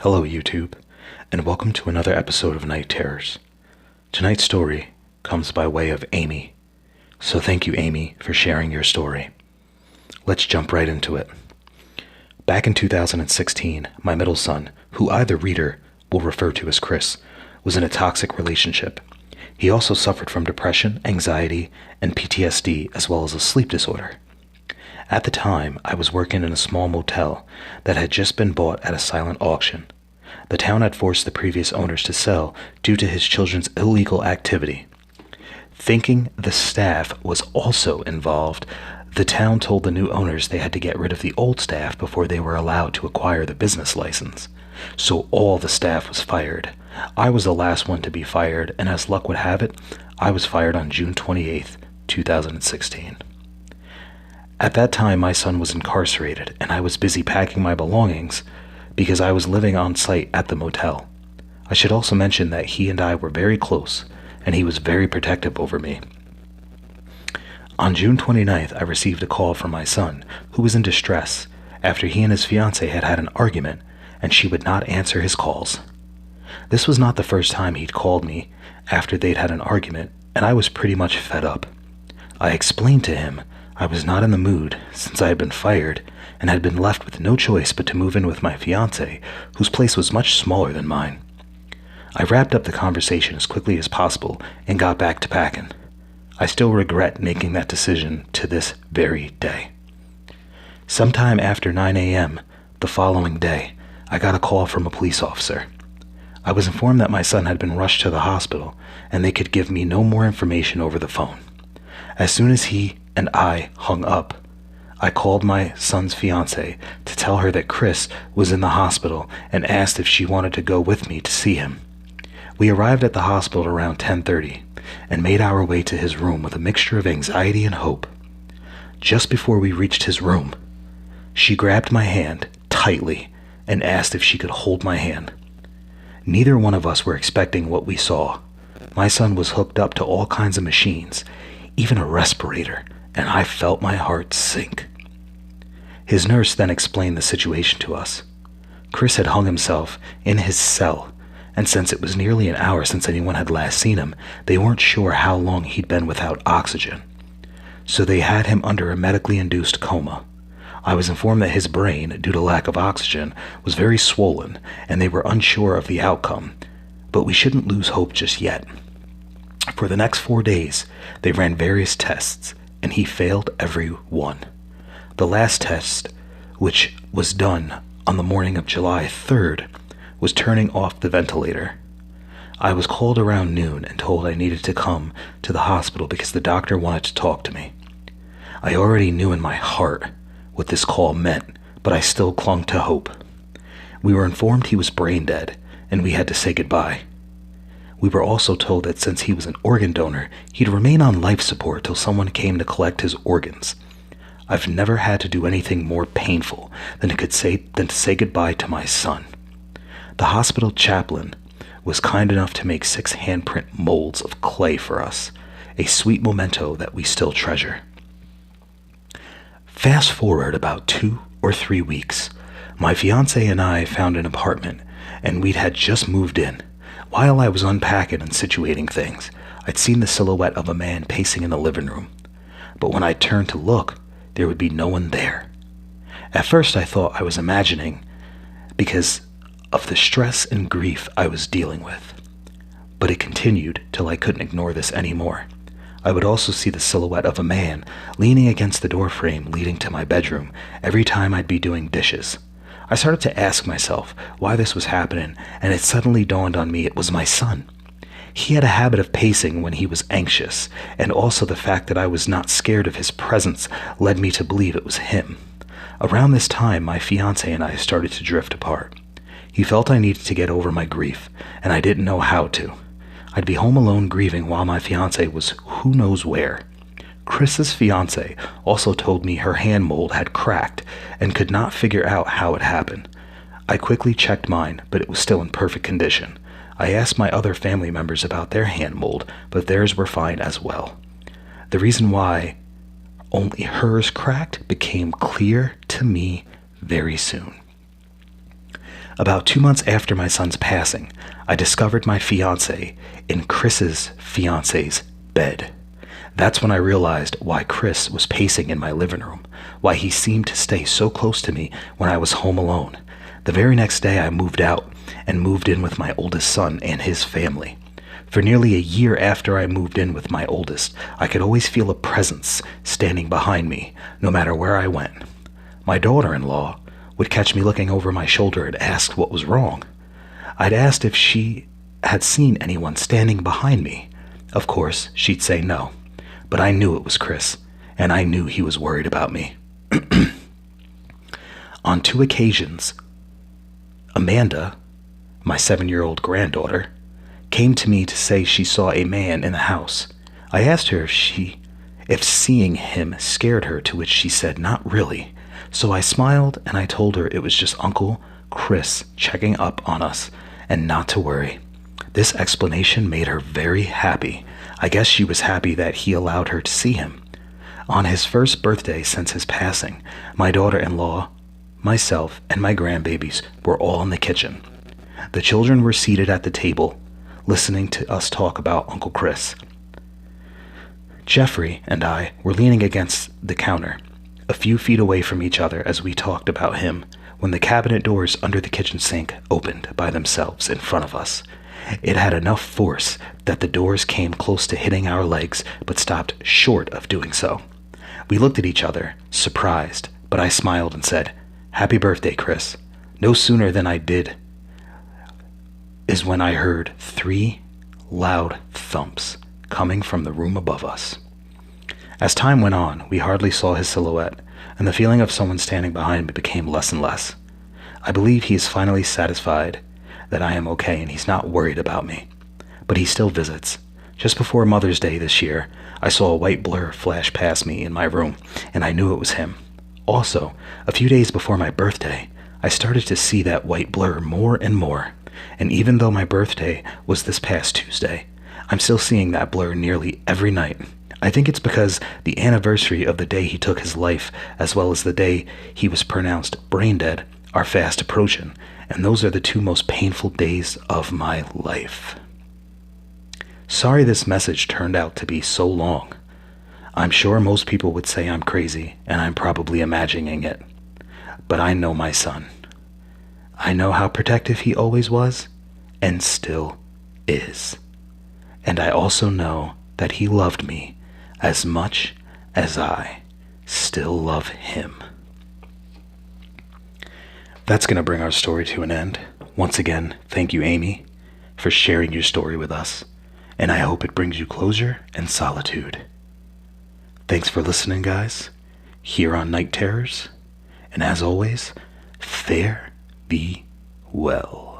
Hello, YouTube, and welcome to another episode of Night Terrors. Tonight's story comes by way of Aymee, so thank you, Aymee, for sharing your story. Let's jump right into it. Back in 2016, my middle son, who either reader will refer to as Chris, was in a toxic relationship. He also suffered from depression, anxiety, and PTSD, as well as a sleep disorder. At the time, I was working in a small motel that had just been bought at a silent auction. The town had forced the previous owners to sell due to his children's illegal activity. Thinking the staff was also involved, the town told the new owners they had to get rid of the old staff before they were allowed to acquire the business license. So all the staff was fired. I was the last one to be fired, and as luck would have it, I was fired on June 28th, 2016. At that time, my son was incarcerated, and I was busy packing my belongings because I was living on site at the motel. I should also mention that he and I were very close, and he was very protective over me. On June 29th, I received a call from my son, who was in distress after he and his fiancée had had an argument, and she would not answer his calls. This was not the first time he'd called me after they'd had an argument, and I was pretty much fed up. I explained to him I was not in the mood since I had been fired and had been left with no choice but to move in with my fiancé, whose place was much smaller than mine. I wrapped up the conversation as quickly as possible and got back to packing. I still regret making that decision to this very day. Sometime after 9 a.m. the following day, I got a call from a police officer. I was informed that my son had been rushed to the hospital and they could give me no more information over the phone. As soon as he and I hung up, I called my son's fiancée to tell her that Chris was in the hospital and asked if she wanted to go with me to see him. We arrived at the hospital around 10:30 and made our way to his room with a mixture of anxiety and hope. Just before we reached his room, she grabbed my hand tightly and asked if she could hold my hand. Neither one of us were expecting what we saw. My son was hooked up to all kinds of machines, even a respirator, and I felt my heart sink. His nurse then explained the situation to us. Chris had hung himself in his cell, and since it was nearly an hour since anyone had last seen him, they weren't sure how long he'd been without oxygen. So they had him under a medically induced coma. I was informed that his brain, due to lack of oxygen, was very swollen, and they were unsure of the outcome, but we shouldn't lose hope just yet. For the next 4 days, they ran various tests, and he failed every one. The last test, which was done on the morning of July 3rd, was turning off the ventilator. I was called around noon and told I needed to come to the hospital because the doctor wanted to talk to me. I already knew in my heart what this call meant, but I still clung to hope. We were informed he was brain dead, and we had to say goodbye. We were also told that since he was an organ donor, he'd remain on life support till someone came to collect his organs. I've never had to do anything more painful than to say goodbye to my son. The hospital chaplain was kind enough to make 6 handprint molds of clay for us, a sweet memento that we still treasure. Fast forward about 2 or 3 weeks, my fiancé and I found an apartment, and we'd had just moved in. While I was unpacking and situating things, I'd seen the silhouette of a man pacing in the living room. But when I turned to look, there would be no one there. At first I thought I was imagining because of the stress and grief I was dealing with. But it continued till I couldn't ignore this anymore. I would also see the silhouette of a man leaning against the doorframe leading to my bedroom every time I'd be doing dishes. I started to ask myself why this was happening, and it suddenly dawned on me it was my son. He had a habit of pacing when he was anxious, and also the fact that I was not scared of his presence led me to believe it was him. Around this time, my fiancé and I started to drift apart. He felt I needed to get over my grief, and I didn't know how to. I'd be home alone grieving while my fiancé was who knows where. Chris's fiancée also told me her hand mold had cracked and could not figure out how it happened. I quickly checked mine, but it was still in perfect condition. I asked my other family members about their hand mold, but theirs were fine as well. The reason why only hers cracked became clear to me very soon. About 2 months after my son's passing, I discovered my fiance in Chris's fiance's bed. That's when I realized why Chris was pacing in my living room, why he seemed to stay so close to me when I was home alone. The very next day I moved out and moved in with my oldest son and his family. For nearly a year after I moved in with my oldest, I could always feel a presence standing behind me, no matter where I went. My daughter-in-law would catch me looking over my shoulder and ask what was wrong. I'd asked if she had seen anyone standing behind me. Of course, she'd say no, but I knew it was Chris, and I knew he was worried about me. On 2 occasions, Amanda, my 7-year-old granddaughter, came to me to say she saw a man in the house. I asked her if seeing him scared her, to which she said not really. So I smiled and I told her it was just Uncle Chris checking up on us and not to worry. This explanation made her very happy. I guess she was happy that he allowed her to see him. On his first birthday since his passing, my daughter-in-law, myself, and my grandbabies were all in the kitchen. The children were seated at the table, listening to us talk about Uncle Chris. Jeffrey and I were leaning against the counter, a few feet away from each other as we talked about him, when the cabinet doors under the kitchen sink opened by themselves in front of us. It had enough force that the doors came close to hitting our legs, but stopped short of doing so. We looked at each other, surprised, but I smiled and said, "Happy birthday, Chris." No sooner than I did is when I heard 3 loud thumps coming from the room above us. As time went on, we hardly saw his silhouette, and the feeling of someone standing behind me became less and less. I believe he is finally satisfied that I am okay and he's not worried about me. But he still visits. Just before Mother's Day this year, I saw a white blur flash past me in my room, and I knew it was him. Also, a few days before my birthday, I started to see that white blur more and more. And even though my birthday was this past Tuesday, I'm still seeing that blur nearly every night. I think it's because the anniversary of the day he took his life, as well as the day he was pronounced brain dead, are fast approaching, and those are the 2 most painful days of my life. Sorry this message turned out to be so long. I'm sure most people would say I'm crazy, and I'm probably imagining it. But I know my son. I know how protective he always was, and still is. And I also know that he loved me as much as I still love him. That's going to bring our story to an end. Once again, thank you, Aymee, for sharing your story with us, and I hope it brings you closure and solitude. Thanks for listening, guys, here on Night Terrors, and as always, fare thee well.